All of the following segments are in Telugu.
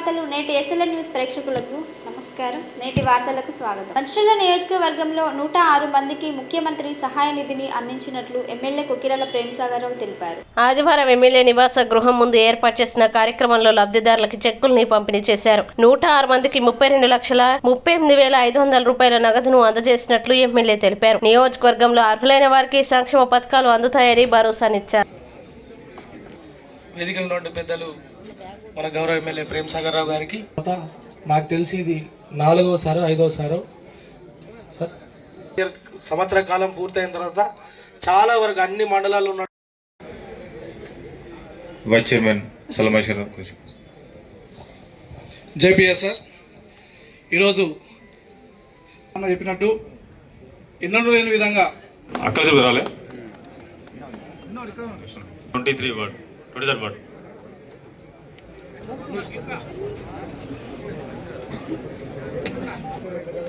వార్తలు నేటి ఎస్ఎల్ఎన్ న్యూస్ ప్రేక్షకులకు నమస్కారం. నేటి వార్తలకు స్వాగతం. మంచిర్యాల నియోజకవర్గంలో 106 మందికి ముఖ్యమంత్రి సహాయ నిధిని అందించినట్లు ఎమ్మెల్యే కొకిరాల ప్రేమసాగరరావు తెలిపారు. ఆదివారం ఎమ్మెల్యే నివాస గృహం ముందు ఏర్పాటు చేసిన కార్యక్రమంలో లబ్ధిదారులకు చెక్కుల్ని పంపిణీ చేశారు. 106 మందికి 32,38,500 రూపాయల నగదును అందజేసినట్లు ఎమ్మెల్యే తెలిపారు. నియోజకవర్గంలో అర్హులైన వారికి సంక్షేమ పథకాలు అందుతాయని భరోసానిచ్చారు. వేదికలో ఉన్న పెద్దలు మన గౌరవ ఎమ్మెల్యే ప్రేమసాగరరావు గారికి నాకు తెలిసి ఇది 4వసారో 5వసారో సంవత్సర కాలం పూర్తయిన తర్వాత చాలా వరకు అన్ని మండలాల్లో ఉన్న వైస్ చైర్మన్ సలమేశ్వర జేపీఎస్ సార్ ఈరోజు చెప్పినట్టు ఎన్నడూ లేని విధంగా అక్కడ రాలే 23 వార్డు 23 వార్డు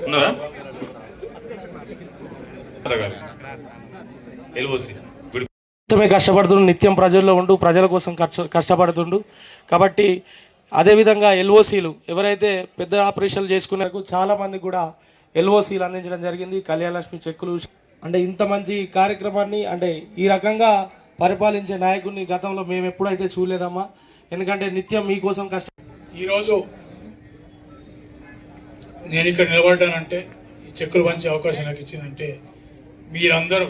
ఉన్నారా కష్టపడుతుండు, నిత్యం ప్రజల్లో ఉంటూ ప్రజల కోసం కష్టపడుతుండు. కాబట్టి అదేవిధంగా ఎల్ఓసీలు ఎవరైతే పెద్ద ఆపరేషన్లు చేసుకున్నారో చాలా మంది కూడా ఎల్ఓసీలు అందించడం జరిగింది. కళ్యాణలక్ష్మి చెక్కులు అంటే ఇంత మంచి కార్యక్రమాన్ని అంటే ఈ రకంగా పరిపాలించే నాయకుడిని గతంలో మేము ఎప్పుడైతే చూడలేదమ్మా. ఎందుకంటే నిత్యం మీకోసం ఈరోజు నేను ఇక్కడ నిలబడ్డానంటే ఈ చెక్కులు పంచే అవకాశం నాకు ఇచ్చిందంటే మీరందరూ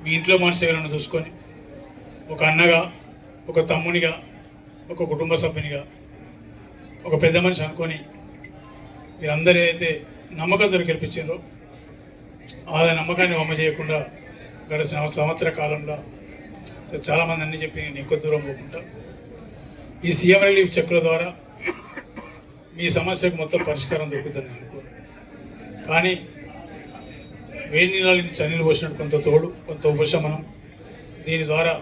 మీ ఇంట్లో మనుషులను చూసుకొని ఒక అన్నగా, ఒక తమ్మునిగా, ఒక కుటుంబ సభ్యునిగా, ఒక పెద్ద మనిషి అనుకొని మీరందరూ ఏదైతే నమ్మకంతో గెలిపించారో ఆ నమ్మకాన్ని వమ్మ చేయకుండా గడిచిన సంవత్సర కాలంలో చాలామంది అన్నీ చెప్పి నేను ఎక్కువ దూరం పోకుండా ఈ సీఎం రిలీఫ్ చెక్కుల ద్వారా మీ సమస్యకు మొత్తం పరిష్కారం దొరుకుతుందని అనుకోను. కానీ వేడి నీళ్ళని చన్నీళ్ళు పోసినట్టు కొంత తోడు, కొంత ఉపశమనం. దీని ద్వారా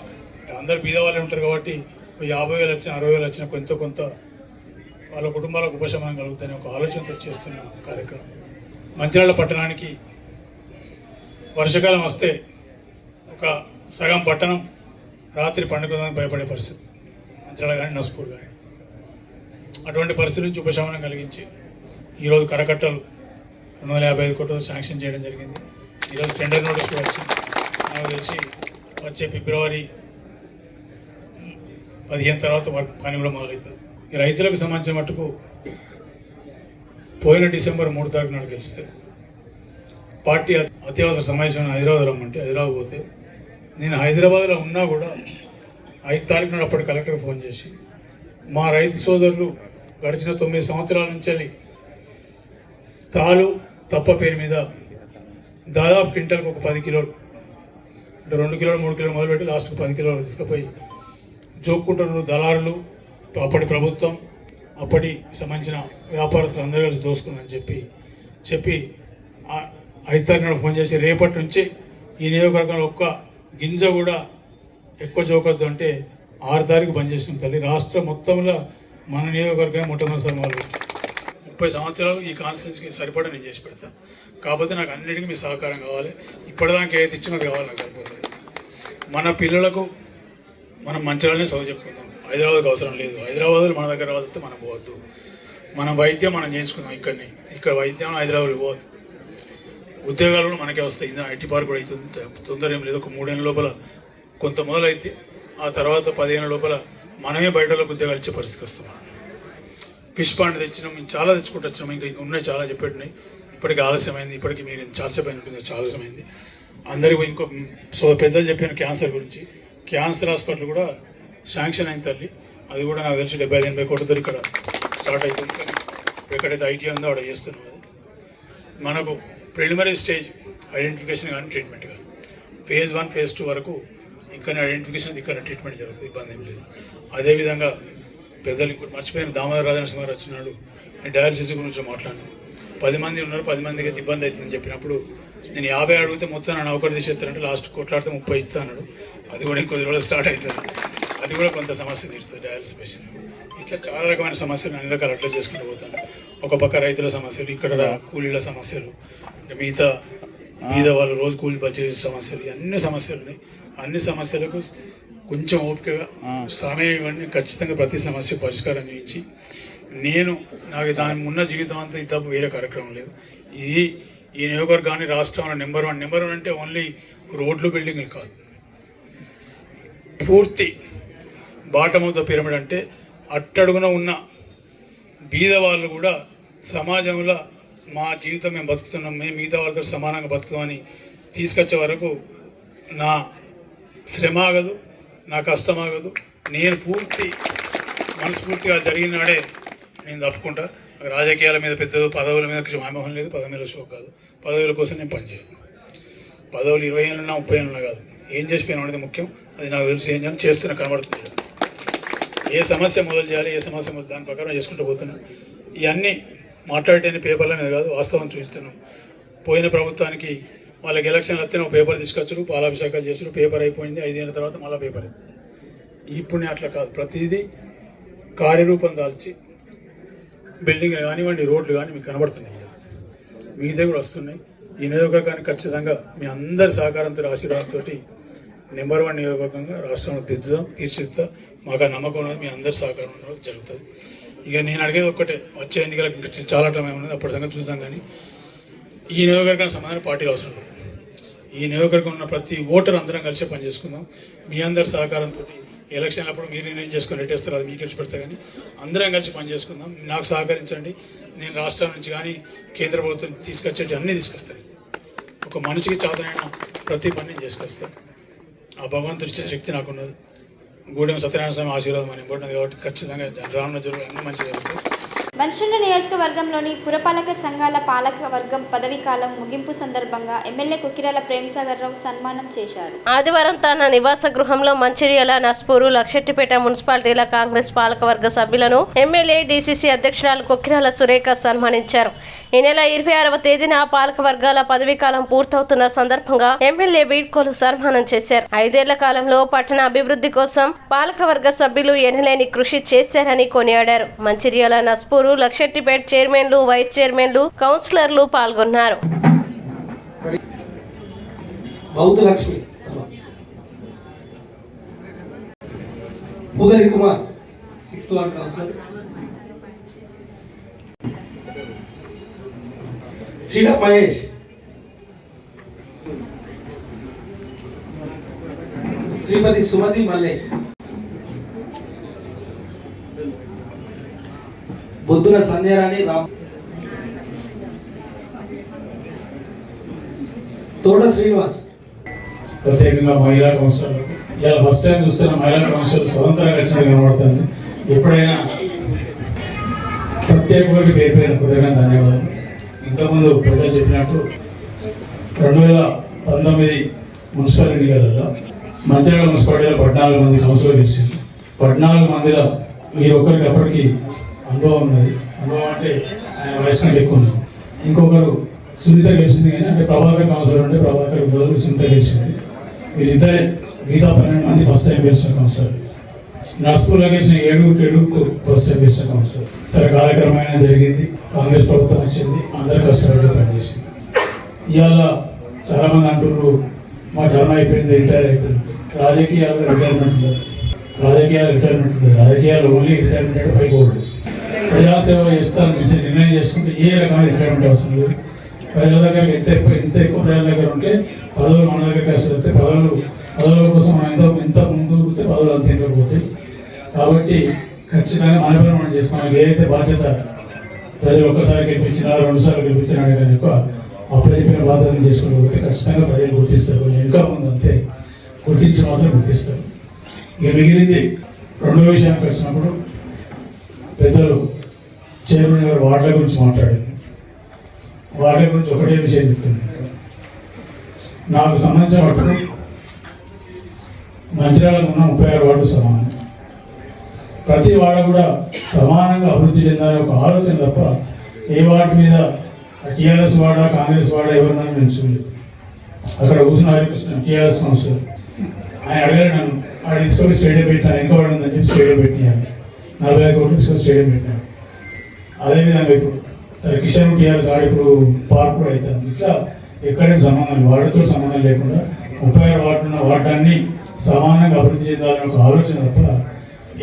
అందరు బీదవాళ్ళే ఉంటారు కాబట్టి 50,000 వచ్చిన 60,000 వచ్చిన కొంత వాళ్ళ కుటుంబాలకు ఉపశమనం కలుగుతుందని ఒక ఆలోచనతో చేస్తున్న కార్యక్రమం. మంచిర్యాల పట్టణానికి వర్షాకాలం వస్తే ఒక సగం పట్టణం రాత్రి పండుగకి భయపడే పరిస్థితి, మంచిర్యాల కానీ నస్పూర్ కానీ. అటువంటి పరిస్థితి నుంచి ఉపశమనం కలిగించి ఈరోజు కరకట్టలు 255 కోట్లతో శాంక్షన్ చేయడం జరిగింది. ఈరోజు టెండర్ నోటీస్ కూడా వచ్చింది. నాకు తెలిసి వచ్చే ఫిబ్రవరి 15 తర్వాత పని కూడా మొదలవుతుంది. ఈ రైతులకు సంబంధించిన మట్టుకు పోయిన డిసెంబర్ 3 తారీఖు నాడు గెలిస్తే పార్టీ అత్యవసర సమావేశం హైదరాబాద్ రమ్మంటే హైదరాబాద్ పోతే నేను హైదరాబాద్లో ఉన్నా కూడా 5 తారీఖు నాడు అప్పటి కలెక్టర్ ఫోన్ చేసి మా రైతు సోదరులు గడిచిన 9 సంవత్సరాల నుంచి తాలు తప్ప పేరు మీద దాదాపు క్వింటల్కి ఒక 10 కిలోలు అంటే 2 కిలోలు 3 కిలోలు మొదలుపెట్టి లాస్ట్కి 10 కిలోలు తీసుకుపోయి జోక్కుంటున్న దళారులు, అప్పటి ప్రభుత్వం, అప్పటి సంబంధించిన వ్యాపారస్తులు అందరూ కలిసి దోసుకున్నారని చెప్పి 5 తారీఖు నాడు ఫోన్ చేసి రేపటి నుంచి ఈ నియోజకవర్గంలో ఒక్క గింజ కూడా ఎక్కువ జోకొద్దు అంటే 6 తారీఖు బంద్ చేసిన తల్లి. రాష్ట్రం మొత్తంలో మన నియోజకవర్గం మొట్టమొదటిసారి వాళ్ళు 30 సంవత్సరాలు ఈ కాన్స్టిట్యూన్సీకి సరిపడా నేను చేసి పెడతాను. కాకపోతే నాకు అన్నిటికీ మీ సహకారం కావాలి. ఇప్పటిదాకా ఏదైతే ఇచ్చినది కావాలి నాకు సరిపోతుంది. మన పిల్లలకు మనం మంచిగానే చదువు చెప్పుకుందాం. హైదరాబాద్కి అవసరం లేదు. హైదరాబాద్లో మన దగ్గర వదిలితే మనం పోవద్దు. మన వైద్యం మనం చేయించుకుందాం. ఇక్కడ వైద్యం హైదరాబాద్లో పోవద్దు. ఉద్యోగాలు కూడా మనకే వస్తాయి. ఇందులో ఐటీ పార్క్ కూడా అవుతుంది. తొందర ఏం లేదు. ఒక 3 ఏళ్ళ లోపల కొంత మొదలైతే ఆ తర్వాత 10 ఏళ్ళ లోపల మనమే బయటలోకి ఉద్యోగాలు ఇచ్చే పరిస్థితికి వస్తాం. ఫిష్ పాండ్ తెచ్చినాం, మేము చాలా తెచ్చుకుంటూ వచ్చినాం. ఇంకా ఉన్నాయి, చాలా చెప్పేట్టున్నాయి. ఇప్పటికి ఆలస్యమైంది. ఇప్పటికి మీరు చాలాసేపు అయినట్టుంది, చాలా ఆలస్యమైంది. అందరికీ ఇంకో పెద్దలు చెప్పిన క్యాన్సర్ గురించి, క్యాన్సర్ హాస్పిటల్ కూడా శాంక్షన్ అయింది తల్లి. అది కూడా నాకు తెలిసి 75-80 కోట్లతో ఇక్కడ స్టార్ట్ అవుతుంది. కానీ ఎక్కడైతే ఐటీ ఉందో అక్కడ చేస్తున్నాం. అది మనకు ప్రిలిమినరీ స్టేజ్ ఐడెంటిఫికేషన్ కానీ ట్రీట్మెంట్ కానీ ఫేజ్ 1 ఫేజ్ 2 వరకు ఇక్కడ ఐడెంటిఫికేషన్, ఇక్కడ ట్రీట్మెంట్ జరుగుతుంది. ఇబ్బంది ఏం లేదు. అదేవిధంగా పెద్దలు ఇంకోటి మర్చిపోయిన దామోదర రాజనరసింహ గారు వచ్చినాడు. నేను డయాలసిస్ గురించి మాట్లాడినాను. 10 మంది ఉన్నారు, 10 మందికి అయితే ఇబ్బంది అవుతుందని చెప్పినప్పుడు నేను 50 అడిగితే మొత్తం నన్ను ఒకటి తీసేస్తానంటే లాస్ట్ కొట్లాడితే 30 ఇస్తా అన్నాడు. అది కూడా ఇంకొద్ది రోజులు స్టార్ట్ అవుతుంది. అది కూడా కొంత సమస్య తీరుతుంది డయాలసిస్ పేషెంట్. ఇట్లా చాలా రకమైన సమస్యలు అన్ని రకాలు అట్లా చేసుకుంటూ పోతాను. ఒక పక్క రైతుల సమస్యలు, ఇక్కడ కూలీల సమస్యలు, మిగతా వాళ్ళు రోజు కూలీ బడ్జెట్ సమస్యలు, అన్ని సమస్యలు ఉన్నాయి. అన్ని సమస్యలకు కొంచెం ఓపికగా సమయం ఇవ్వండి. ఖచ్చితంగా ప్రతి సమస్య పరిష్కారం చేయించి నాకు దాని ఉన్న జీవితం అంతా ఇది తప్ప వేరే కార్యక్రమం లేదు. ఈ నియోజకవర్గాన్ని రాష్ట్రంలో నెంబర్ వన్ అంటే ఓన్లీ రోడ్లు బిల్డింగ్లు కాదు, పూర్తి బాటమ్ ఆఫ్ ద పిరమిడ్ అంటే అట్టడుగున ఉన్న బీద వాళ్ళు కూడా సమాజంలో మా జీవితం మేము బతుకుతున్నాం, మేము మిగతా వాళ్ళతో సమానంగా బతుకుతామని తీసుకొచ్చే వరకు నా శ్రమ ఆగదు, నా కష్టం ఆగదు. నేను మనస్ఫూర్తిగా జరిగిన నాడే నేను తప్పుకుంటా. రాజకీయాల మీద పెద్ద పదవుల మీద వ్యామోహం లేదు, పదవి మీద షోక్ కాదు. పదవుల కోసం నేను పనిచేయను. పదవులు 20 ఏళ్ళున్నా 30 ఏళ్ళున్నా కాదు, ఏం చేసిపోయినా అనేది ముఖ్యం. అది నాకు తెలిసి ఏం చేయాలి చేస్తున్నా కనబడుతుంది. ఏ సమస్య మొదలు చేయాలి, ఏ సమస్య మొదలు దాని ప్రకారం చేసుకుంటూ పోతున్నాం. ఇవన్నీ మాట్లాడేటన్ని పేపర్ల మీద కాదు, వాస్తవం చూస్తున్నాం. పోయిన ప్రభుత్వానికి వాళ్ళకి ఎలక్షన్లు వస్తే పేపర్ తీసుకొచ్చారు, పాలాభిషేకాలు చేసారు, పేపర్ అయిపోయింది. 5 ఏళ్ళ తర్వాత మళ్ళీ పేపర్. ఇప్పుడు అట్లా కాదు, ప్రతిదీ కార్యరూపం దాల్చి బిల్డింగ్లు కానివ్వండి, రోడ్లు కానీ మీకు కనబడుతున్నాయి, మిగతా కూడా వస్తున్నాయి. ఈ నియోజకవర్గానికి ఖచ్చితంగా మీ అందరి సహకారంతో ఆశీర్వాదంతో నెంబర్ 1 నియోజకవర్గంగా రాష్ట్రంలో తీర్చిదిద్దుతా. మాకు ఆ నమ్మకం ఉన్నది, మీ అందరి సహకారం ఉన్నది జరుగుతుంది. ఇక నేను అడిగేది ఒక్కటే, వచ్చే ఎన్నికలకు చాలా టైం ఉన్నది, అప్పటి సంగతి చూద్దాం. కానీ ఈ నియోజకవర్గానికి సంబంధించిన పార్టీలు అవసరం లేదు. ఈ నియోజకవర్గం ఉన్న ప్రతి ఓటర్ అందరం కలిసి పనిచేసుకుందాం. మీ అందరి సహకారంతో ఎలక్షన్ అప్పుడు మీరు నిర్ణయం చేసుకుని రెట్టేస్తారు, అది మీకు కలిసి పెడతా. కానీ అందరం కలిసి పనిచేసుకుందాం. నాకు సహకరించండి. నేను రాష్ట్రం నుంచి కానీ కేంద్ర ప్రభుత్వం తీసుకొచ్చేటి అన్నీ తీసుకొస్తాను. ఒక మనిషికి చాతనైన ప్రతి పని నేను చేసుకొస్తాను. ఆ భగవంతుడి ఇచ్చే శక్తి నాకున్నది. గూడెం సత్యనారాయణ స్వామి ఆశీర్వాదం అని ఇవ్వడం కాబట్టి ఖచ్చితంగా రానున్న జరుగుతుంది, అన్ని మంచిగా జరుగుతుంది. మంచిర్యాల నియోజకవర్గంలోని పురపాలక సంఘాల పాలక వర్గం పదవీకాలం ముగింపు సందర్భంగా ఎమ్మెల్యే కొకిరాల ప్రేమసాగర్ రావు సన్మానం చేశారు. ఆదివారం తన నివాస గృహంలో మంచిర్యాల, నస్పూరు, లక్షెట్టిపేట మున్సిపాలిటీల కాంగ్రెస్ పాలకవర్గ సభ్యులను ఎమ్మెల్యే డీసీసీ అధ్యక్షురాలు కొకిరాల సురేఖ సన్మానించారు. ఈ నెల 26వ తేదీన పాలక వర్గాల పదవీకాలం పూర్తవుతున్న సందర్భంగా ఎమ్మెల్యే వీడ్కోలు సన్మానం చేశారు. 5 ఏళ్ల కాలంలో పట్టణ అభివృద్ధి కోసం పాలకవర్గ సభ్యులు ఎనలేని కృషి చేశారని కొనియాడారు. మంచిర్యాల, నస్పూరు, లక్షెట్టిపేట చైర్మన్లు, వైస్ చైర్మన్లు, కౌన్సిలర్లు పాల్గొన్నారు. మహేష్, శ్రీమతి సుమతి మల్లేష్, బొద్దున సంధ్యారాణి, తోట శ్రీనివాస్. ప్రత్యేకంగా మహిళా కౌన్సిలర్లకు ఇలా ఫస్ట్ టైం చూస్తున్న మహిళా కౌన్సిలర్ స్వతంత్రంగా వచ్చినట్టు కనబడుతుంది. ఎప్పుడైనా ప్రత్యేక పేరు కృతజ్ఞత ధన్యవాదాలు. ఇంతకుముందు ప్రజలు చెప్పినట్టు 2019 మున్సిపల్ ఎన్నికలలో మంచిర్యాల మున్సిపాలిటీలో 14 మంది కౌన్సిలర్ గెలిచింది. 14 మందిలో మీరు ఒక్కరికి అప్పటికి అనుభవం ఉన్నది. అనుభవం అంటే ఆయన వయసు కంటే ఎక్కువ ఉంది. ఇంకొకరు సునీత గెలిచింది, కానీ అంటే ప్రభాకర్ కౌన్సిలర్ ఉంటే ప్రభాకర్ బదులు సునీత గెలిచింది. వీళ్ళిద్దరే మిగతా 12 మంది ఫస్ట్ టైం గెలిచిన కౌన్సిలర్. నర్స్పూర్లో గెలిచిన 7 ఫస్ట్ టైం గెలిచిన కౌన్సిలర్. సరే, కార్యక్రమం అయినా జరిగింది. కాంగ్రెస్ ప్రభుత్వం వచ్చింది, అందరు కష్టపడి పనిచేసింది. ఇవాళ చాలా మంది అంటున్నారు మా టర్మ్ అయిపోయింది, రిటైర్ అవుతుంది. రాజకీయాల్లో రిటైర్మెంట్ ఉండదు. రాజకీయాలు ఓన్లీ రిటైర్మెంట్ పైకోడు. ప్రజాసేవ చేస్తాను నిర్ణయం చేసుకుంటే ఏ రకమైన రిటైర్మెంట్ అవసరం లేదు. ప్రజల దగ్గర ఎంత ఎక్కువ ప్రజల దగ్గర ఉంటే పదవులు మన దగ్గరికి వస్తే పదవుల కోసం మనం ఎంత ముందు పదవులు అంత ఎందుకు పోతాయి. కాబట్టి ఖచ్చితంగా మన పని మనం చేసుకోవాలి. ఏదైతే బాధ్యత ప్రజలు ఒక్కసారి గెలిపించినా 2 సార్లు గెలిపించినా కానీ ఎక్కువ అప్పచెప్పిన బాధ్యతను చేసుకుంటూ పోతే ఖచ్చితంగా ప్రజలు గుర్తిస్తారు. కొంచెం ఇంకా ముందు అంతే గుర్తించి మాత్రం గుర్తిస్తారు. ఇక మిగిలింది 2వ విషయానికి వచ్చినప్పుడు పెద్దలు చైర్మన్ గారు వార్డుల గురించి మాట్లాడింది. వార్డుల గురించి ఒకటే విషయం చెప్తుంది. నాకు సంబంధించిన మటుకు మంచిర్యాలకు ఉన్న 36 వార్డు సమానం. ప్రతి వాడ కూడా సమానంగా అభివృద్ధి చెందాలని ఒక ఆలోచన తప్ప ఏ వార్డు మీద టీఆర్ఎస్ వాడ, కాంగ్రెస్ వాడ ఎవరినైనా నేను చూడలేదు. అక్కడ కూర్చున్న హరికృష్ణ టీఆర్ఎస్ కౌన్సిలర్ ఆయన అడిగారు నన్ను, ఆడ తీసుకొని స్టేడియం పెట్టినా ఇంకా వాడు ఉందని చెప్పి స్టేడియం పెట్టినాను. 45 కోట్లు తీసుకొని స్టేడియం పెట్టినాను. అదేవిధంగా ఇప్పుడు సరే కిషన్ టీఆర్ఎస్ ఆడ ఇప్పుడు పార్క్ కూడా అవుతుంది. ఇట్లా ఎక్కడైనా సంబంధం వార్డుతో సంబంధం లేకుండా 36 వార్డులు ఉన్న వార్డులన్నీ సమానంగా అభివృద్ధి చెందాలని ఒక ఆలోచన తప్ప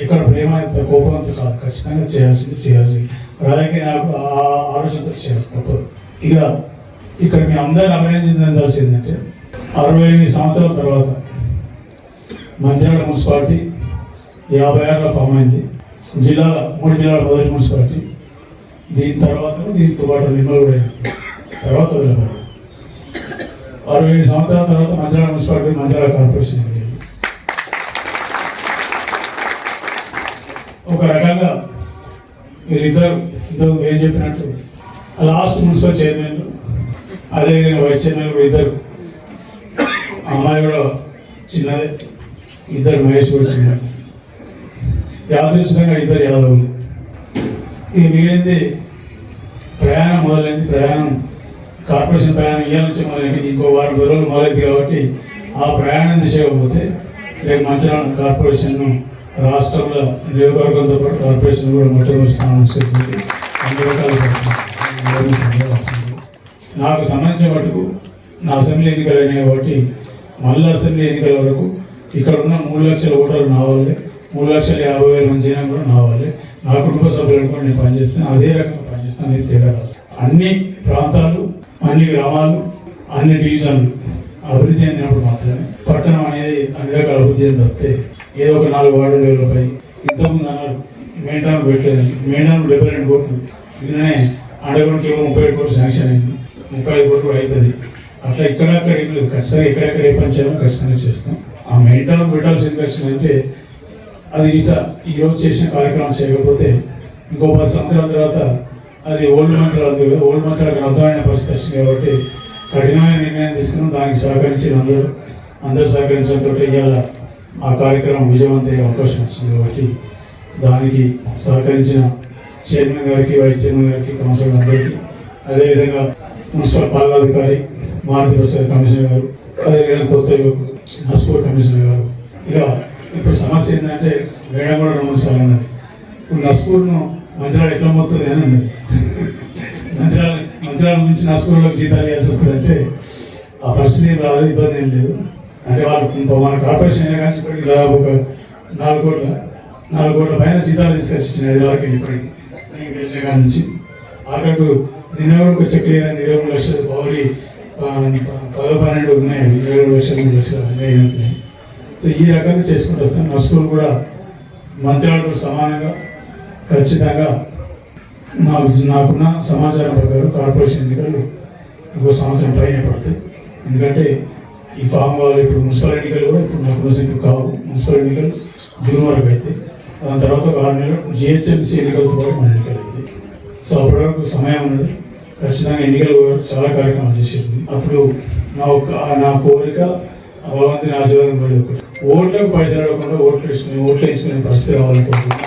ఇక్కడ ప్రేమ ఎంత కోపంతో కాదు. ఖచ్చితంగా చేయాల్సి రాజకీయ నాకు ఆ ఆలోచనతో చేయాల్సి తప్పదు. ఇక ఇక్కడ మీ అందరిని అభినందించాల్సిందంటే 68 సంవత్సరాల తర్వాత మంచిర్యాల మున్సిపాలిటీ 56లో ఫామ్ అయింది. 3 జిల్లాల మొదటి మున్సిపాలిటీ. దీంతో పాటు నిమ్మలు కూడా తర్వాత వదిలిపోయింది. 67 సంవత్సరాల తర్వాత మంచిర్యాల మున్సిపాలిటీ మంచిర్యాల కార్పొరేషన్ అయింది. ఒక రకంగా వీరిద్దరు ఏం చెప్పినట్టు లాస్ట్ మున్సిపల్ చైర్మన్లు, అదేవిధంగా వైస్ చైర్మన్ కూడా ఇద్దరు, అమ్మాయి కూడా చిన్నదే, ఇద్దరు మహేష్ కూడా చిన్నది, యాదృచ్ఛికంగా ఇద్దరు యాదవులు. ఇది మిగిలింది ప్రయాణం మొదలైంది. కార్పొరేషన్ ప్రయాణం ఇయ్యాల నుంచి మొదలైంది. ఇంకో 4 రోజులు మొదలైంది కాబట్టి ఆ ప్రయాణం దిశకపోతే రేపు మంచిర్యాల కార్పొరేషన్ను రాష్ట్రంలో నియోజకవర్గంతో పాటు కార్పొరేషన్ కూడా మొట్టమొదటి స్థానం చేస్తుంది. అన్ని రకాల నాకు సంబంధించిన మటుకు నా అసెంబ్లీ ఎన్నికలు అయినాయి కాబట్టి మళ్ళీ అసెంబ్లీ ఎన్నికల వరకు ఇక్కడ ఉన్న 3 లక్షల ఓటర్లు నా వాళ్ళే, 3,50,000 మంది జనం కూడా నా వాళ్ళే. నా కుటుంబ సభ్యులను కూడా నేను పనిచేస్తాను, అదే రకంగా పనిచేస్తాను. అనేది తేడా కాదు. అన్ని ప్రాంతాలు, అన్ని గ్రామాలు, అన్ని డివిజన్లు అభివృద్ధి చెందినప్పుడు మాత్రమే పట్టణం అనేది అన్ని రకాల అభివృద్ధి చెంది తప్పితే ఏదో ఒక 4 వార్డు లెవెల్పై ఇంతకుముందు అన్నారు మెయింటైన్ పెట్టలేదని. మెయింటైన్ 72 కోట్లు, దీనినే అండర్గ్రౌండ్కి ఏమో 37 కోట్లు శాంక్షన్ అయింది, 35 కోట్లు అవుతుంది. అట్లా ఇక్కడక్కడ ఏం లేదు. ఖచ్చితంగా ఎక్కడెక్కడ ఏ పని చేయాలో ఖచ్చితంగా చేస్తాం. ఆ మెయింటైన్ పెట్టాల్సిన ఖర్చు అంటే అది ఈరోజు చేసిన కార్యక్రమం చేయకపోతే ఇంకో 10 సంవత్సరాల తర్వాత అది ఓల్డ్ మంచాలు ఓల్డ్ మంచాలకు అర్థమైన పరిస్థితి వచ్చింది. కాబట్టి కఠినమైన నిర్ణయం తీసుకుని దానికి సహకరించిన అందరూ సహకరించడంతో ఇవాళ ఆ కార్యక్రమం విజయవంతమయ్యే అవకాశం వచ్చింది. కాబట్టి దానికి సహకరించిన చైర్మన్ గారికి, వైస్ చైర్మన్ గారికి, కౌన్సిలర్ అందరికీ, అదేవిధంగా మున్సిపల్ పాలనాధికారి మారుతి ప్రసాద్ కమిషనర్ గారు, అదేవిధంగా కొత్త నస్పూర్ కమిషనర్ గారు. ఇక ఇప్పుడు సమస్య ఏంటంటే మేడం కూడా 2 సార్లు అన్నది, ఇప్పుడు నస్పూర్ను మంచిర్యాల ఎట్లా మొత్తుంది అని అన్నది. మంచిర్యాల నుంచి నస్పూర్లోకి జీతాలు ఇవ్వాల్సి వస్తుంది అంటే ఆ పరిస్థితి రాదు, ఇబ్బంది ఏం లేదు. అంటే వాళ్ళు మన కార్పొరేషన్ అయినా కానీ ఇప్పటికి దాదాపు ఒక 4 కోట్ల పైన జీతాలు తీసుకొచ్చిన హైదరాబాద్కి ఇప్పటికి నేను గెలిచిన కాడి నుంచి. ఆఖరికి నిన్న కూడా ఒక చెక్ లేదని 23 లక్షలు పౌరి 10-12 ఉన్నాయి, 23 లక్షలు 3 లక్షలు అన్నీ ఉంటున్నాయి. సో ఈ రకంగా చేసుకుంటూ వస్తాం. నస్పూర్ కూడా మంచిర్యాలతో సమానంగా ఖచ్చితంగా నాకున్న సమాచారం ప్రకారం కార్పొరేషన్ ఎన్నికలు ఇంకో సంవత్సరం పైన పడతాయి. ఎందుకంటే ఈ ఫామ్ వాళ్ళు ఇప్పుడు మున్సిపల్ ఎన్నికలు కూడా ఇప్పుడు కావు. మున్సిపల్ ఎన్నికలు జూన్ వరకు అయితే దాని తర్వాత ఒక 6 నెలలు జిహెచ్ఎంసీ ఎన్నికలతో పాటు మన ఎన్నికలు అవుతాయి. సో అప్పటి వరకు సమయం ఉన్నది. ఖచ్చితంగా ఎన్నికలు చాలా కార్యక్రమాలు చేసేది. అప్పుడు నా కోరిక భగవంతుని ఆశీర్వాదం కూడా ఒకటి, ఓట్లకు పైసలు అడగకుండా ఓట్లు వేసుకునే పరిస్థితి రావాలనుకుంటున్నాను.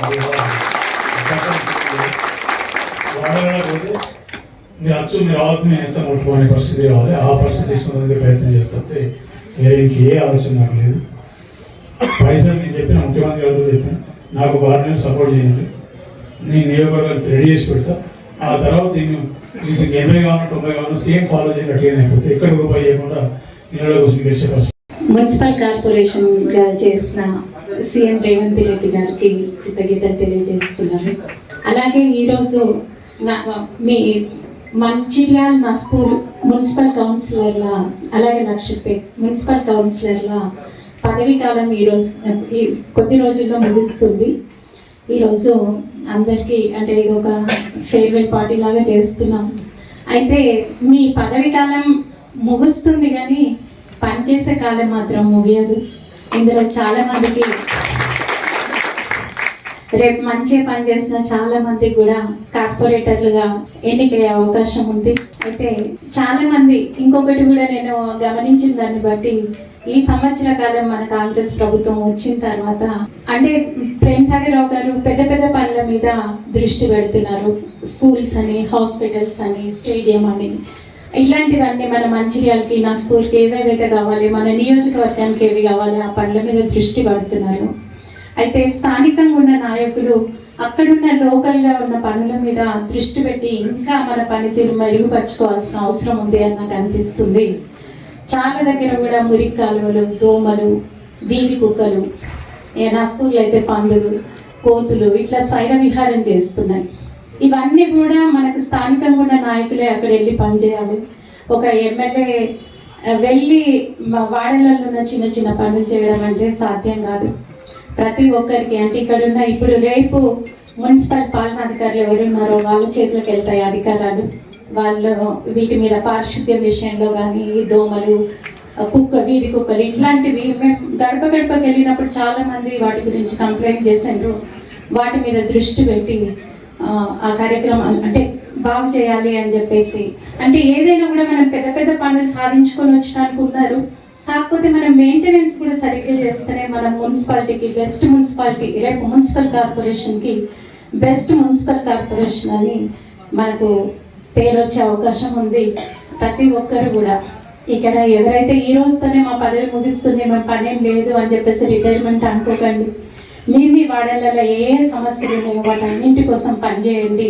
వాడకపోతే మీరు మీరు రావాలి, మేము ఎంత ముట్టుకునే పరిస్థితి రావాలి. ఆ పరిస్థితి తీసుకునే ప్రయత్నం చేస్తే వేరే ఇంకే ఆలోచన నాకు లేదు. పైసలు నేను చెప్పిన ముఖ్యమంత్రి గారితో చెప్పిన నాకు 6 నెలలు సపోర్ట్ చేయండి, నేను నియోజకవర్గాన్ని రెడీ చేసి పెడతా. ఆ తర్వాత దీన్ని 80 కావాలి 90 కావాలి సేమ్ ఫాలో చేయనట్టుగా అయిపోతే ఎక్కడ రూపాయి చేయకుండా ఇళ్ళలో కూర్చొని గెలిచే పరిస్థితి. మున్సిపల్ కార్పొరేషన్ గా చేసిన సీఎం రేవంత్ రెడ్డి గారికి కృతజ్ఞతలు తెలియజేస్తున్నారు. అలాగే ఈరోజు మీ మంచిర్యాల నస్పూర్ మున్సిపల్ కౌన్సిలర్ల, అలాగే లక్షపేట్ మున్సిపల్ కౌన్సిలర్ల పదవీ కాలం ఈరోజు కొద్ది రోజుల్లో ముగుస్తుంది. ఈరోజు అందరికీ అంటే ఇది ఒక ఫేర్వెల్ పార్టీ లాగా చేస్తున్నాం. అయితే మీ పదవీ కాలం ముగుస్తుంది కానీ పనిచేసే కాలం మాత్రం ముగియదు. ఇందులో చాలా మందికి రేపు మంచిగా పనిచేసిన చాలా మందికి కూడా కార్పొరేటర్లుగా ఎన్నికయ్యే అవకాశం ఉంది. అయితే చాలా మంది ఇంకొకటి కూడా నేను గమనించిన దాన్ని బట్టి ఈ సంవత్సర కాలం మన కాంగ్రెస్ ప్రభుత్వం వచ్చిన తర్వాత అంటే ప్రేమ్సాగర్ రావు గారు పెద్ద పెద్ద పనుల మీద దృష్టి పెడుతున్నారు. స్కూల్స్ అని, హాస్పిటల్స్ అని, స్టేడియం అని, ఇట్లాంటివన్నీ మన మంచిర్యాలకి, నస్పూర్కి ఏవేవైతే కావాలి, మన నియోజకవర్గానికి ఏవి కావాలి ఆ పనుల మీద దృష్టి పెడుతున్నారు. అయితే స్థానికంగా ఉన్న నాయకులు అక్కడున్న లోకల్గా ఉన్న పనుల మీద దృష్టి పెట్టి ఇంకా మన పనితీరు మెరుగుపరచుకోవాల్సిన అవసరం ఉంది అని నాకు అనిపిస్తుంది. చాలా దగ్గర కూడా మురికి కాలువలు, దోమలు, వీధి కుక్కలు, నస్పూర్లు అయితే పందులు, కోతులు ఇట్లా స్వైర విహారం చేస్తున్నాయి. ఇవన్నీ కూడా మనకు స్థానికంగా ఉన్న నాయకులే అక్కడ వెళ్ళి పనిచేయాలి. ఒక ఎమ్మెల్యే వెళ్ళి వాడలలో ఉన్న చిన్న చిన్న పనులు చేయడం అంటే సాధ్యం కాదు. ప్రతి ఒక్కరికి అంటే ఇక్కడ ఉన్న ఇప్పుడు రేపు మున్సిపల్ పాలనాధికారులు ఎవరున్నారో వాళ్ళ చేతులకు వెళ్తాయి అధికారాలు. వాళ్ళు వీటి మీద పారిశుద్ధ్యం విషయంలో కానీ దోమలు, వీధి కుక్కలు ఇట్లాంటివి మేము గడప గడపకి వెళ్ళినప్పుడు చాలా మంది వాటి గురించి కంప్లైంట్ చేసిండ్రు. వాటి మీద దృష్టి పెట్టి ఆ కార్యక్రమాలు అంటే బాగు చేయాలి అని చెప్పేసి, అంటే ఏదైనా కూడా మనం పెద్ద పెద్ద పనులు సాధించుకొని వచ్చినానికి ఉన్నారు. కాకపోతే మనం మెయింటెనెన్స్ కూడా సరిగ్గా చేస్తేనే మనం మున్సిపాలిటీకి బెస్ట్ మున్సిపాలిటీ, రేపు మున్సిపల్ కార్పొరేషన్కి బెస్ట్ మున్సిపల్ కార్పొరేషన్ అని మనకు పేరు వచ్చే అవకాశం ఉంది. ప్రతి ఒక్కరు కూడా ఇక్కడ ఎవరైతే ఈ రోజుతోనే మా పదవి ముగిస్తుంది, మేము పనేం లేదు అని చెప్పేసి రిటైర్మెంట్ అనుకోకండి. మీ వాడలలో ఏ సమస్యలు ఉన్నాయో వాటన్నింటి కోసం పనిచేయండి.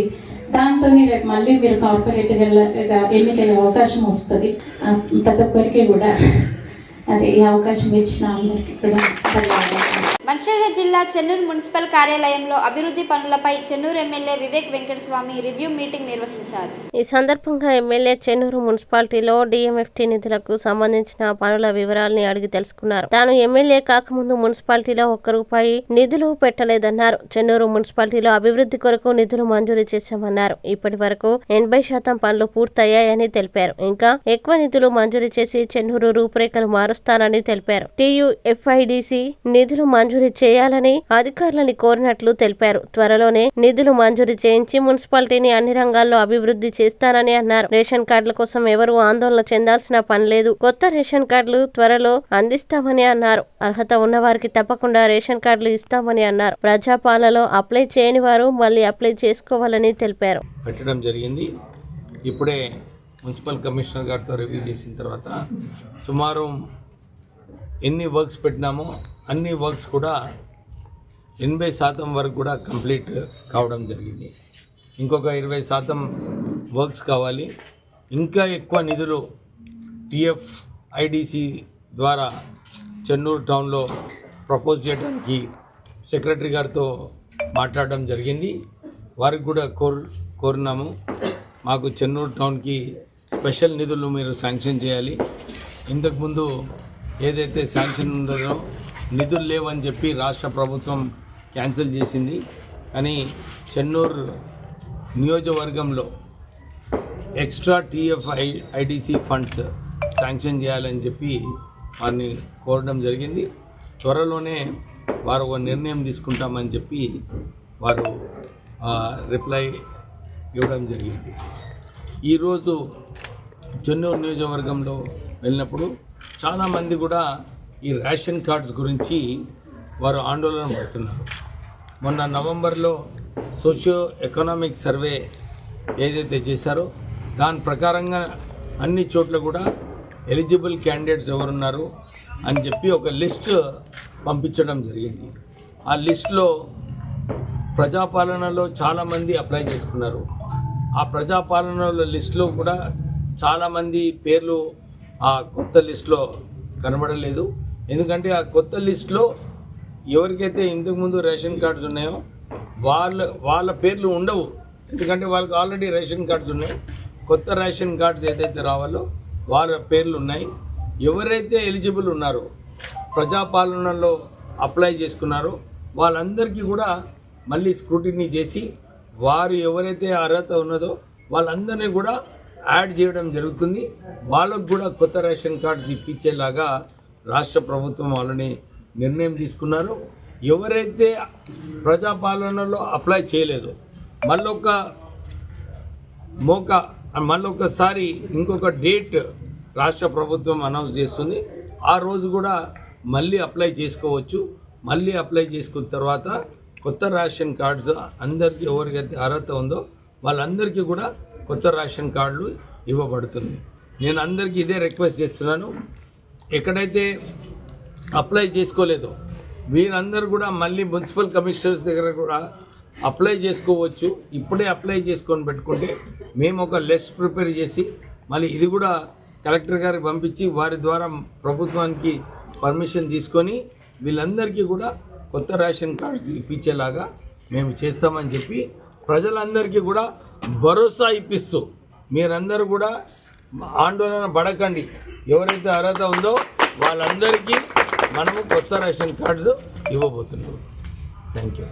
దాంతో రేపు మళ్ళీ మీరు కార్పొరేటర్గా ఎన్నికయ్యే అవకాశం వస్తుంది. ప్రతి ఒక్కరికి కూడా అదే ఈ అవకాశం ఇచ్చిన అందరికీ కూడా ధన్యవాదాలు. మంచిర్యాల జిల్లా చెన్నూరు మున్సిపల్ కార్యాలయంలో అభివృద్ధి పనులపై Chennur MLA Vivek Venkataswamy review meeting నిర్వహించారు. ఈ సందర్భంగా ఎమ్మెల్యే చెన్నూరు మున్సిపాలిటీలో డిఎంఎఫ్టీ నిధులకు సంబంధించిన పనుల వివరాలని అడిగి తెలుసుకున్నారు. తాను ఎమ్మెల్యే కాకముందు మున్సిపాలిటీలో ఒక్క రూపాయి నిధులు పెట్టలేదన్నారు. చెన్నూరు మున్సిపాలిటీలో అభివృద్ధి కొరకు నిధులు మంజూరు చేశామన్నారు. ఇప్పటి వరకు 80% పనులు పూర్తయ్యాయని తెలిపారు. ఇంకా ఎక్కువ నిధులు మంజూరు చేసి చెన్నూరు రూపురేఖలు మారుస్తానని తెలిపారు. TUFIDC నిధులు మంజూరు చేయాలని అధికారులని కోరినట్లు తెలిపారు. త్వరలోనే నిధులు మంజూరు చేయించి మున్సిపాలిటీని అన్ని రంగాల్లో అభివృద్ధి చేస్తానని అన్నారు. రేషన్ కార్డుల కోసం ఎవరూ ఆందోళన చెందాల్సిన పని లేదు. కొత్త రేషన్ కార్డులు త్వరలో అందిస్తామని అన్నారు. అర్హత ఉన్న వారికి తప్పకుండా రేషన్ కార్డులు ఇస్తామని అన్నారు. ప్రజాపాలనలో అప్లై చేయని వారు మళ్ళీ అప్లై చేసుకోవాలని తెలిపారు. పెట్టడం జరిగింది. ఇప్పుడే మున్సిపల్ కమిషనర్ గారితో రివ్యూ చేసిన తర్వాత సుమారు ఎన్ని వర్క్స్ పెట్టినామో అన్ని వర్క్స్ కూడా 80% వరకు కూడా కంప్లీట్ కావడం జరిగింది. ఇంకొక 20% వర్క్స్ కావాలి. ఇంకా ఎక్కువ నిధులు TFIDC ద్వారా చెన్నూరు టౌన్లో ప్రపోజ్ చేయడానికి సెక్రటరీ గారితో మాట్లాడడం జరిగింది. వారికి కూడా కోరినాము, మాకు చెన్నూరు టౌన్కి స్పెషల్ నిధులు మీరు శాంక్షన్ చేయాలి. ఇంతకుముందు ఏదైతే శాంక్షన్ ఉందో నిధులు లేవని చెప్పి రాష్ట్ర ప్రభుత్వం క్యాన్సిల్ చేసింది. కానీ చెన్నూరు నియోజకవర్గంలో ఎక్స్ట్రా TFIDC ఫండ్స్ శాంక్షన్ చేయాలని చెప్పి వారిని కోరడం జరిగింది. త్వరలోనే వారు ఒక నిర్ణయం తీసుకుంటామని చెప్పి వారు రిప్లై ఇవ్వడం జరిగింది. ఈరోజు చెన్నూరు నియోజకవర్గంలో వెళ్ళినప్పుడు చాలామంది కూడా ఈ రేషన్ కార్డ్స్ గురించి వారు ఆందోళన పడుతున్నారు. మొన్న నవంబర్లో సోషియో ఎకనామిక్ సర్వే ఏదైతే చేశారో దాని ప్రకారంగా అన్ని చోట్ల కూడా ఎలిజిబుల్ క్యాండిడేట్స్ ఎవరున్నారు అని చెప్పి ఒక లిస్ట్ పంపించడం జరిగింది. ఆ లిస్ట్లో ప్రజాపాలనలో చాలామంది అప్లై చేసుకున్నారు. ఆ ప్రజాపాలనలో లిస్టులో కూడా చాలామంది పేర్లు ఆ కొత్త లిస్టులో కనబడలేదు. ఎందుకంటే ఆ కొత్త లిస్టులో ఎవరికైతే ఇంతకుముందు రేషన్ కార్డ్స్ ఉన్నాయో వాళ్ళ పేర్లు ఉండవు. ఎందుకంటే వాళ్ళకి ఆల్రెడీ రేషన్ కార్డ్స్ ఉన్నాయి. కొత్త రేషన్ కార్డ్స్ ఏదైతే రావాలో వాళ్ళ పేర్లు ఉన్నాయి. ఎవరైతే ఎలిజిబుల్ ఉన్నారో ప్రజాపాలనలో అప్లై చేసుకున్నారో వాళ్ళందరికీ కూడా మళ్ళీ స్క్రూటినీ చేసి వారు ఎవరైతే అర్హత ఉన్నదో వాళ్ళందరినీ కూడా యాడ్ చేయడం జరుగుతుంది. వాళ్ళకు కూడా కొత్త రేషన్ కార్డ్స్ ఇప్పించేలాగా రాష్ట్ర ప్రభుత్వం వాళ్ళని నిర్ణయం తీసుకున్నారు. ఎవరైతే ప్రజాపాలనలో అప్లై చేయలేదో మళ్ళొకసారి ఇంకొక డేట్ రాష్ట్ర ప్రభుత్వం అనౌన్స్ చేస్తుంది. ఆ రోజు కూడా మళ్ళీ అప్లై చేసుకోవచ్చు. మళ్ళీ అప్లై చేసుకున్న తర్వాత కొత్త రేషన్ కార్డ్స్ అందరికీ ఎవరికైతే అర్హత ఉందో వాళ్ళందరికీ కూడా కొత్త రేషన్ కార్డులు ఇవ్వబడుతుంది. నేను అందరికీ ఇదే రిక్వెస్ట్ చేస్తున్నాను, ఎక్కడైతే అప్లై చేసుకోలేదో వీరందరూ కూడా మళ్ళీ మున్సిపల్ కమిషనర్స్ దగ్గర కూడా అప్లై చేసుకోవచ్చు. ఇప్పుడే అప్లై చేసుకొని పెట్టుకుంటే మేము ఒక లిస్ట్ ప్రిపేర్ చేసి మళ్ళీ ఇది కూడా కలెక్టర్ గారికి పంపించి వారి ద్వారా ప్రభుత్వానికి పర్మిషన్ తీసుకొని వీళ్ళందరికీ కూడా కొత్త రేషన్ కార్డ్స్ ఇప్పించేలాగా మేము చేస్తామని చెప్పి ప్రజలందరికీ కూడా భరోసా ఇప్పిస్తూ మీరందరూ కూడా ఆందోళన పడకండి. ఎవరైతే అర్హత ఉందో వాళ్ళందరికీ మనము కొత్త రేషన్ కార్డ్స్ ఇవ్వబోతున్నాం. Thank you.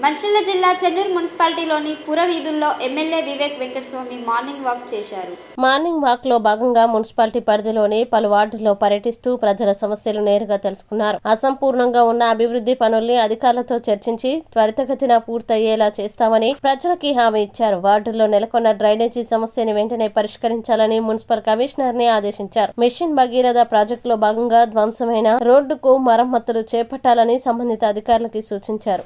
మంచిర్యాల జిల్లా చెన్నూరు మున్సిపాలిటీలోని పుర వీధుల్లో MLA Vivek Venkataswamy morning walk చేశారు. మార్నింగ్ వాక్ లో భాగంగా మున్సిపాలిటీ పరిధిలోని పలు వార్డుల్లో పర్యటిస్తూ ప్రజల సమస్యలు నేరుగా తెలుసుకున్నారు. అసంపూర్ణంగా ఉన్న అభివృద్ధి పనుల్ని అధికారులతో చర్చించి త్వరితగతిన పూర్తయ్యేలా చేస్తామని ప్రజలకి హామీ ఇచ్చారు. వార్డుల్లో నెలకొన్న డ్రైనేజీ సమస్యని వెంటనే పరిష్కరించాలని మున్సిపల్ కమిషనర్ ని ఆదేశించారు. మిషన్ భగీరథ ప్రాజెక్టులో భాగంగా ధ్వంసమైన రోడ్డుకు మరమ్మతులు చేపట్టాలని సంబంధిత అధికారులకి సూచించారు.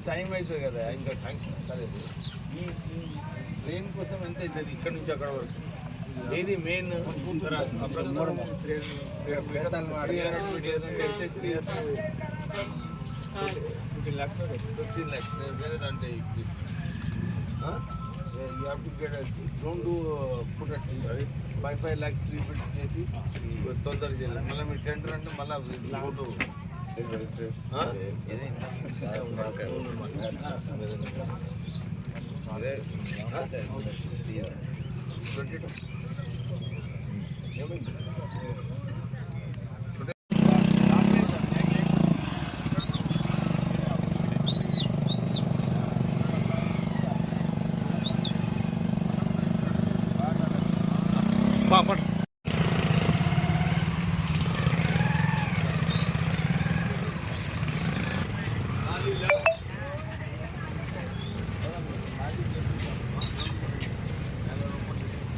టైం అవుతుంది కదా ఇంకా శాంక్షన్ కాలేదు. ఈ ట్రైన్ కోసం ఎంత అవుతుంది ఇక్కడ నుంచి అక్కడ వరకు? ఏది మెయిన్ అంటే you have to get don't do put at 5 lakhs 3 bits చేసి తొందరగా చేయాలి. మళ్ళీ మీరు టెండర్ అంటే మళ్ళీ ఫోటో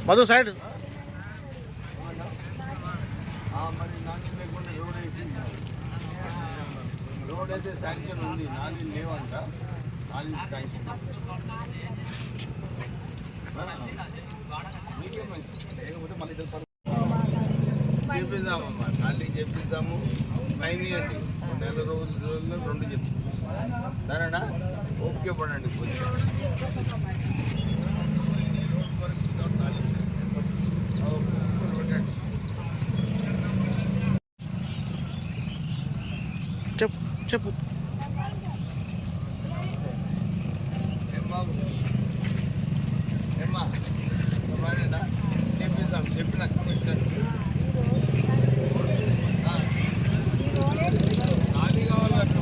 మధు సైడ్ మరి నాలుగు లేకుండా రోడ్ అయితే శాంక్షన్ ఉంది, నాలుగు లేవంట. నాలుగు శాంక్షన్ చేపిద్దామమ్మా, నాలుగు చేపిద్దాము. టైం ఇవ్వండి, నెల రోజుల్లో 2 చెప్తాం. సరేనా? ఓకే పడండి కొంచెం. చెప్పు ఏమ్మా చెప్పిద్దాం, చెప్పిన కమిషనర్ ఖాళీ కావాలంటే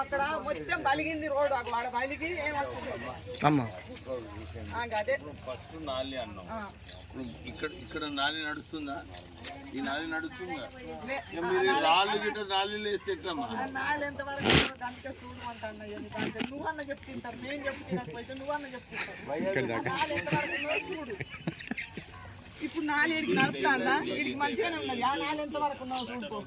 అక్కడ మొత్తం బలిగింది రోడ్డు, అక్కడ బలిగి అదే ఫస్ట్ నాలి అన్నాం. ఇక్కడ నాలి నడుస్తుందా? ఈ నాలి నడుస్తుందా? మీరు రాళ్ళు గిట్ట నాలి వేస్తే ఎట్లమ్మా? నాళ్ళు ఎంతవరకు దానికే చూడమంటా. ఎందుకంటే నువ్వన్న చెప్తుంటారు, నేను చెప్తున్నట్టు నువ్వన్న చెప్తుంటారు. చూడు ఇప్పుడు నాలుగు ఇడికి నడుపుతా, ఇడికి మంచిగానే ఉన్నది. ఆ నాలుగు ఎంతవరకు ఉన్నావు చూడుకో.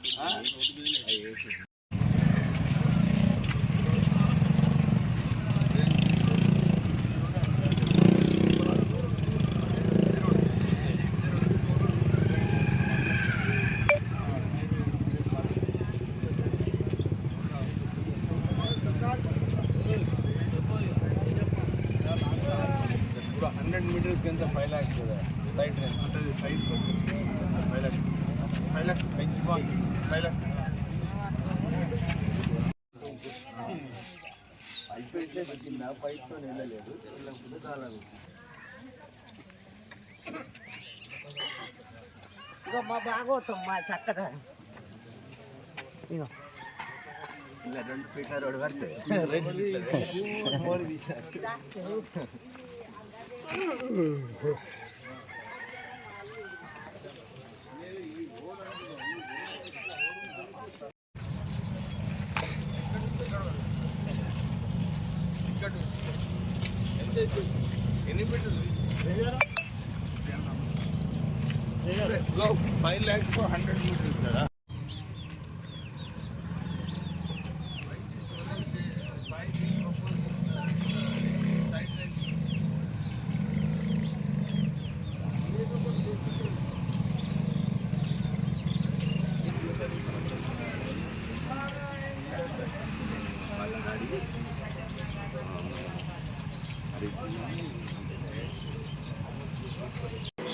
ఇప్పుడు 100 మీటర్స్ కింద 5 lakhs కదా సైడ్ అంటే సైడ్ 5 lakhs 5 lakhs 5 lakhs ఇక మా భాగవతం మా చక్కదాన్ని ఎన్ని మీటర్లు 5 lakhs for 100 meters కదా.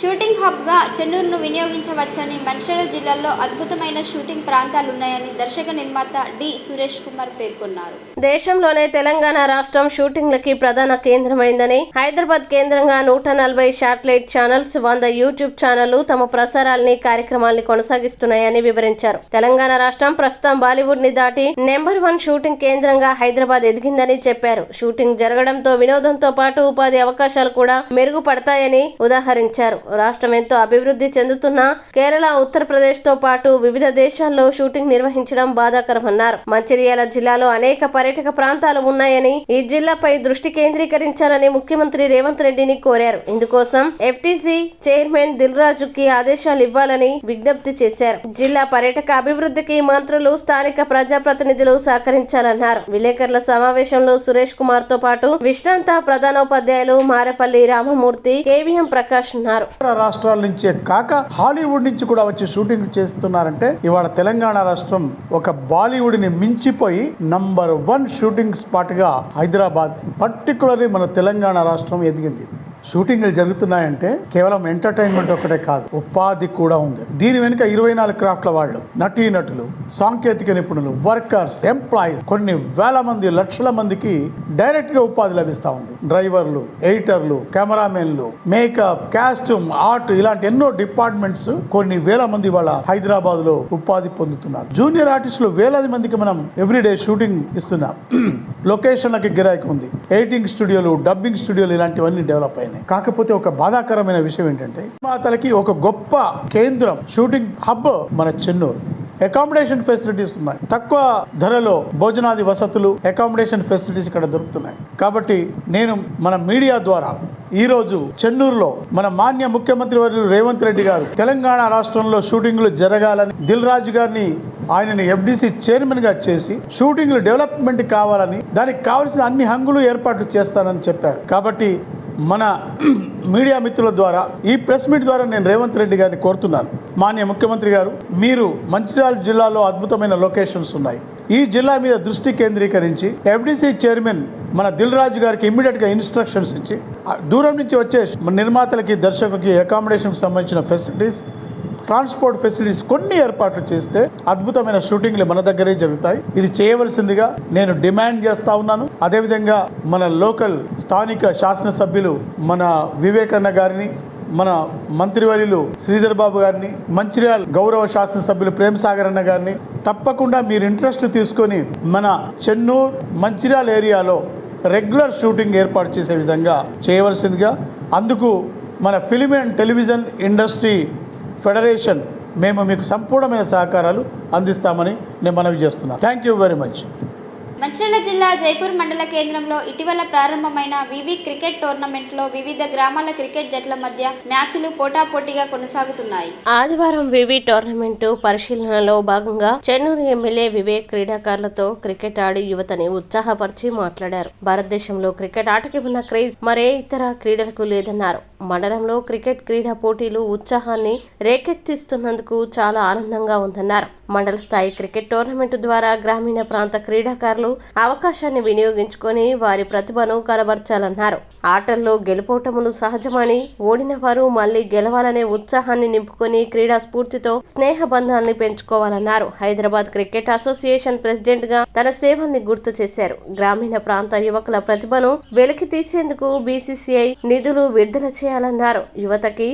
షూటింగ్ హబ్గా చెన్నూరును వినియోగించవచ్చని మంచిర్యాల జిల్లాలో అద్భుతమైన షూటింగ్ ప్రాంతాలున్నాయని దర్శక నిర్మాత డి సురేష్ కుమార్ పేర్కొన్నారు. దేశంలోనే తెలంగాణ రాష్ట్రం షూటింగ్లకి ప్రధాన కేంద్రమైందని, హైదరాబాద్ కేంద్రంగా 140 శాటిలైట్ ఛానల్స్, 100 యూట్యూబ్ ఛానళ్లు తమ ప్రసారాల్ని కార్యక్రమాల్ని కొనసాగిస్తున్నాయని వివరించారు. తెలంగాణ రాష్ట్రం ప్రస్తుతం బాలీవుడ్ ని దాటి నెంబర్ 1 షూటింగ్ కేంద్రంగా హైదరాబాద్ ఎదిగిందని చెప్పారు. షూటింగ్ జరగడంతో వినోదంతో పాటు ఉపాధి అవకాశాలు కూడా మెరుగుపడతాయని ఉదాహరించారు. రాష్ట్రం ఎంతో అభివృద్ధి చెందుతున్న కేరళ, ఉత్తరప్రదేశ్ తో పాటు వివిధ దేశాల్లో షూటింగ్ నిర్వహించడం బాధాకరమన్నారు. మంచిర్యాల జిల్లాలో అనేక పర్యాటక ప్రాంతాలు ఉన్నాయని, ఈ జిల్లాపై దృష్టి కేంద్రీకరించాలని ముఖ్యమంత్రి రేవంత్ రెడ్డిని కోరారు. ఇందుకోసం ఎఫ్టీసీ చైర్మన్ దిల్ రాజుకి ఆదేశాలు ఇవ్వాలని విజ్ఞప్తి చేశారు. జిల్లా పర్యాటక అభివృద్ధికి మంత్రులు, స్థానిక ప్రజాప్రతినిధులు సహకరించాలన్నారు. విలేకరుల సమావేశంలో సురేష్ కుమార్ తో పాటు విశ్రాంత ప్రధానోపాధ్యాయులు మారేపల్లి రామమూర్తి, కేవీఎం ప్రకాష్ ఉన్నారు. రాష్ట్రాల నుంచే కాక హాలీవుడ్ నుంచి కూడా వచ్చి షూటింగ్ చేస్తున్నారంటే ఇవాళ తెలంగాణ రాష్ట్రం ఒక బాలీవుడ్ ని మించిపోయి నంబర్ 1 షూటింగ్ స్పాట్ గా హైదరాబాద్, పర్టికులర్లీ మన తెలంగాణ రాష్ట్రం ఎదిగింది. షూటింగ్లు జరుగుతున్నాయంటే కేవలం ఎంటర్టైన్మెంట్ ఒకటే కాదు, ఉపాధి కూడా ఉంది. దీని వెనుక 24 క్రాఫ్ట్ల వాళ్ళు, నటీనటులు, సాంకేతిక నిపుణులు, వర్కర్స్, ఎంప్లాయీస్, కొన్ని వేల మంది, లక్షల మందికి డైరెక్ట్ గా ఉపాధి లభిస్తూ ఉంది. డ్రైవర్లు, ఎడిటర్లు, కెమెరామెన్లు, మేకప్, కాస్ట్యూమ్, ఆర్ట్, ఇలాంటి ఎన్నో డిపార్ట్మెంట్స్, కొన్ని వేల మంది వాళ్ళ హైదరాబాద్ లో ఉపాధి పొందుతున్నారు. జూనియర్ ఆర్టిస్టులు వేలాది మందికి మనం ఎవ్రీడే షూటింగ్ ఇస్తున్నాం. లొకేషన్లకి గిరాకీ ఉంది. ఎడిటింగ్ స్టూడియోలు, డబ్బింగ్ స్టూడియోలు ఇలాంటివన్నీ డెవలప్ అయినాయి. కాకపోతే ఒక బాధాకరమైన విషయం ఏంటంటే నిర్మాతలకి ఒక గొప్ప కేంద్రం, షూటింగ్ హబ్ మన చెన్నూరు. అకామిడేషన్ ఫెసిలిటీస్ ఉన్నాయి, తక్కువ ధరలో భోజనాది వసతులు, అకామిడేషన్ ఫెసిలిటీస్ ఇక్కడ దొరుకుతున్నాయి. కాబట్టి నేను మన మీడియా ద్వారా ఈరోజు చెన్నూరులో మన మాన్య ముఖ్యమంత్రి వర్యులు రేవంత్ రెడ్డి గారు తెలంగాణ రాష్ట్రంలో షూటింగ్లు జరగాలని, దిల్ రాజు గారిని ఆయనని ఎఫ్డీసీ చైర్మన్ గా చేసి షూటింగ్లు డెవలప్మెంట్ కావాలని, దానికి కావాల్సిన అన్ని హంగులు ఏర్పాట్లు చేస్తానని చెప్పారు. కాబట్టి మన మీడియా మిత్రుల ద్వారా, ఈ ప్రెస్ మీట్ ద్వారా నేను రేవంత్ రెడ్డి గారిని కోరుతున్నాను, మాన్య ముఖ్యమంత్రి గారు, మీరు మంచిర్యాల జిల్లాలో అద్భుతమైన లొకేషన్స్ ఉన్నాయి, ఈ జిల్లా మీద దృష్టి కేంద్రీకరించి ఎఫ్డీసీ చైర్మన్ మన దిల్ రాజు గారికి ఇమ్మీడియట్గా ఇన్స్ట్రక్షన్స్ ఇచ్చి దూరం నుంచి వచ్చే నిర్మాతలకి, దర్శకులకి అకామిడేషన్కి సంబంధించిన ఫెసిలిటీస్, ట్రాన్స్పోర్ట్ ఫెసిలిటీస్ కొన్ని ఏర్పాట్లు చేస్తే అద్భుతమైన షూటింగ్లు మన దగ్గరే జరుగుతాయి. ఇది చేయవలసిందిగా నేను డిమాండ్ చేస్తా ఉన్నాను. అదేవిధంగా మన లోకల్ స్థానిక శాసనసభ్యులు మన వివేకన్న గారిని, మన మంత్రివర్యులు శ్రీధర్ బాబు గారిని, మంచిర్యాల గౌరవ శాసనసభ్యులు ప్రేమ్ సాగర్ అన్న గారిని తప్పకుండా మీరు ఇంట్రెస్ట్ తీసుకొని మన చెన్నూరు, మంచిర్యాల ఏరియాలో రెగ్యులర్ షూటింగ్ ఏర్పాటు చేసే విధంగా చేయవలసిందిగా, అందుకు మన film and television industry federation మేము మీకు సంపూర్ణమైన సహకారాలు అందిస్తామని నేను మనవి చేస్తున్నాను. Thank you very much. Mancherial జిల్లా జైపూర్ మండల కేంద్రంలో ఇటీవల ప్రారంభమైన వివి క్రికెట్ టోర్నమెంట్లో వివిధ గ్రామాల క్రికెట్ జట్ల మధ్య మ్యాచ్లు పోటాపోటీగా కొనసాగుతున్నాయి. ఆదివారం వివి టోర్నమెంటు పరిశీలనలో భాగంగా చెన్నూరు ఎమ్మెల్యే వివేక్ క్రీడాకారులతో క్రికెట్ ఆడి యువతని ఉత్సాహపరిచి మాట్లాడారు. భారతదేశంలో క్రికెట్ ఆటకి ఉన్న క్రేజ్ మరే ఇతర క్రీడలకు లేదన్నారు. మండలంలో క్రికెట్ క్రీడా పోటీలు ఉత్సాహాన్ని రేకెత్తిస్తున్నందుకు చాలా ఆనందంగా ఉందన్నారు. మండల స్థాయి క్రికెట్ టోర్నమెంట్ ద్వారా గ్రామీణ ప్రాంత క్రీడాకారులు అవకాశాన్ని వినియోగించుకొని వారి ప్రతిభను కనబర్చాలన్నారు. ఆటల్లో గెలుపోటములు సహజమని, ఓడిన వారు మళ్లీ గెలవాలనే ఉత్సాహాన్ని నింపుకొని క్రీడా స్ఫూర్తితో స్నేహ బంధాన్ని పెంచుకోవాలన్నారు. హైదరాబాద్ క్రికెట్ అసోసియేషన్ ప్రెసిడెంట్ గా తన సేవల్ని గుర్తు చేశారు. గ్రామీణ ప్రాంత యువకుల ప్రతిభను వెలికి తీసేందుకు బీసీసీఐ నిధులు విడుదల చేయాలన్నారు. యువతకి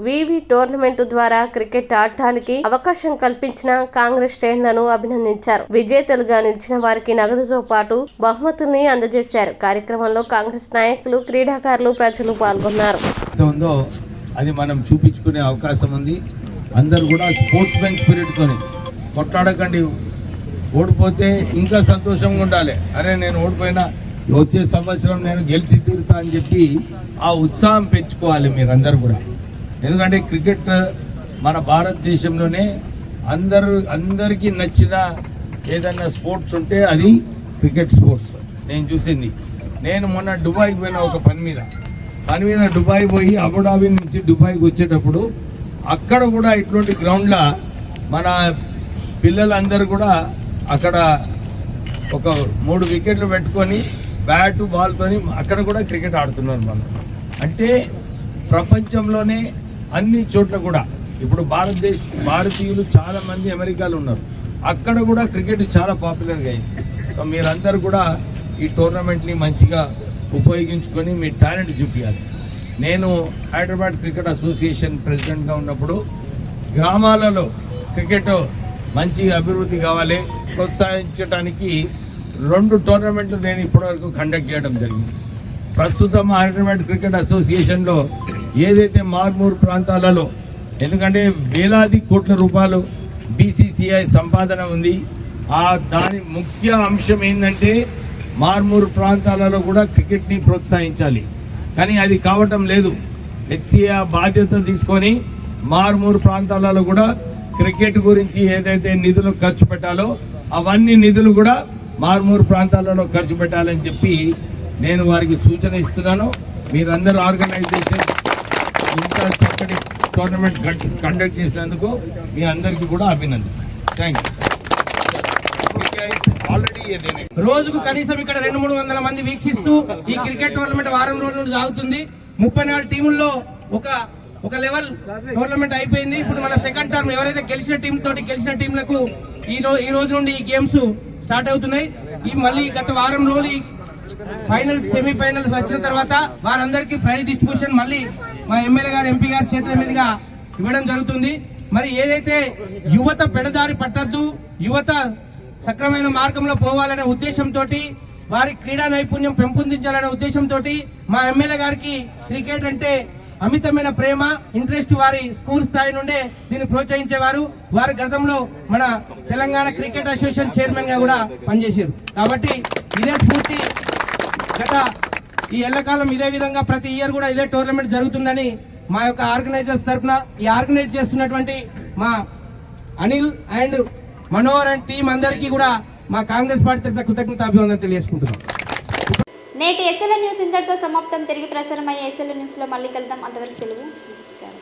వివి టోర్నమెంట్ ద్వారా క్రికెట్ ఆడటానికి అవకాశం కల్పించిన కాంగ్రెస్ శ్రేణులను అభినందించారు. విజేతలుగా నిలిచిన వారికి నగదుతో పాటు బహుమతుల్ని అందజేశారు. కార్యక్రమంలో కాంగ్రెస్ నాయకులు, క్రీడాకారులు, ప్రజలు పాల్గొన్నారు. అది మనం చూపించుకునే అవకాశం ఉంది. అందరు కూడా స్పోర్ట్స్ మెన్ స్పిరిట్ తోని కొట్లాడకండి. ఓడిపోతే ఇంకా సంతోషంగా ఉండాలి. అరే నేను ఓడిపోయినా వచ్చే సంవత్సరం నేను గెలిచి తీరుతా అని చెప్పి ఆ ఉత్సాహం పెంచుకోవాలి మీరందరూ కూడా. ఎందుకంటే క్రికెట్ మన భారతదేశంలోనే అందరికీ నచ్చిన ఏదన్నా స్పోర్ట్స్ ఉంటే అది క్రికెట్ స్పోర్ట్స్. నేను చూసింది, నేను మొన్న దుబాయ్కి పోయిన ఒక పని మీద దుబాయ్ పోయి అబుదాబి నుంచి దుబాయ్కి వచ్చేటప్పుడు అక్కడ కూడా ఇటువంటి గ్రౌండ్లో మన పిల్లలందరూ కూడా అక్కడ ఒక 3 వికెట్లు పెట్టుకొని బ్యాట్ బాల్తోని అక్కడ కూడా క్రికెట్ ఆడుతున్నారు. మనం అంటే ప్రపంచంలోనే అన్ని చోట్ల కూడా ఇప్పుడు భారతీయులు చాలా మంది అమెరికాలో ఉన్నారు. అక్కడ కూడా క్రికెట్ చాలా పాపులర్గా అయింది. సో మీరందరూ కూడా ఈ టోర్నమెంట్ని మంచిగా ఉపయోగించుకొని మీ టాలెంట్ చూపించాలి. నేను హైదరాబాద్ క్రికెట్ అసోసియేషన్ ప్రెసిడెంట్గా ఉన్నప్పుడు గ్రామాలలో క్రికెట్ మంచి అభివృద్ధి కావాలి, ప్రోత్సహించడానికి 2 టోర్నమెంట్లు నేను ఇప్పటివరకు కండక్ట్ చేయడం జరిగింది. ప్రస్తుతం హైదరాబాద్ క్రికెట్ అసోసియేషన్లో ఏదైతే మారుమూరు ప్రాంతాలలో, ఎందుకంటే వేలాది కోట్ల రూపాయలు బీసీసీఐ సంపాదన ఉంది, దాని ముఖ్య అంశం ఏంటంటే మారుమూరు ప్రాంతాలలో కూడా క్రికెట్ని ప్రోత్సహించాలి. కానీ అది కావటం లేదు. హెచ్సిఐ బాధ్యత తీసుకొని మారుమూరు ప్రాంతాలలో కూడా క్రికెట్ గురించి ఏదైతే నిధులు ఖర్చు పెట్టాలో అవన్నీ నిధులు కూడా మారుమూరు ప్రాంతాలలో ఖర్చు పెట్టాలని చెప్పి నేను వారికి సూచన ఇస్తున్నాను. మీరందరూ ఆర్గనైజేషన్ ఇంత చక్కటి టోర్నమెంట్ కండక్ట్ చేసినందుకు మీ అందరికీ కూడా అభినందన. Thank you. రోజుకు కనీసం ఇక్కడ 200-300 మంది వీక్షిస్తూ ఈ క్రికెట్ టోర్నమెంట్ వారం రోజుల నుండి సాగుతుంది. 34 టీముల్లో ఒక లెవెల్ టోర్నమెంట్ అయిపోయింది. ఇప్పుడు మన సెకండ్ టర్మ్ ఎవరైతే గెలిచిన టీంలకు ఈ రోజు నుండి ఈ గేమ్స్ స్టార్ట్ అవుతున్నాయి. మళ్ళీ గత వారం రోజులు ఫైనల్స్, సెమీఫైనల్స్ వచ్చిన తర్వాత వారందరికీ ప్రైజ్ డిస్ట్రిబ్యూషన్ మళ్ళీ మా ఎమ్మెల్యే గారు, ఎంపీ గారి చేతుల మీదుగా ఇవ్వడం జరుగుతుంది. మరి ఏదైతే యువత పెడదారి పట్టద్దు, యువత సక్రమైన మార్గంలో పోవాలనే ఉద్దేశంతో, వారి క్రీడా నైపుణ్యం పెంపొందించాలనే ఉద్దేశంతో మా ఎమ్మెల్యే గారికి క్రికెట్ అంటే అమితమైన ప్రేమ, ఇంట్రెస్ట్. వారి స్కూల్ స్థాయి నుండే దీన్ని ప్రోత్సహించేవారు. వారి గతంలో మన తెలంగాణ క్రికెట్ అసోసియేషన్ చైర్మన్ గా కూడా పనిచేశారు. కాబట్టి ఇదే స్ఫూర్తి గత ఈ ఎల్లకాలం ఇదే విధంగా ప్రతి ఇయర్ కూడా ఇదే టోర్నమెంట్ జరుగుతుందని మా యొక్క ఆర్గనైజర్స్ తరఫున, ఈ ఆర్గనైజ్ చేస్తున్నటువంటి మా Anil and Manohar and team అందరికీ కూడా మా కాంగ్రెస్ పార్టీ తరఫున కృతజ్ఞతాభివందనలు తెలియజేసుకుంటున్నాం. నేటి ఎస్ఎల్ఎన్ న్యూస్ ఇంతటితో సమాప్తం. తిరిగి ప్రసారమయ్యే ఎస్ఎల్ఎన్ న్యూస్లో మళ్ళీ కలుద్దాం. అంతవరకు సెలవు. నమస్కారం.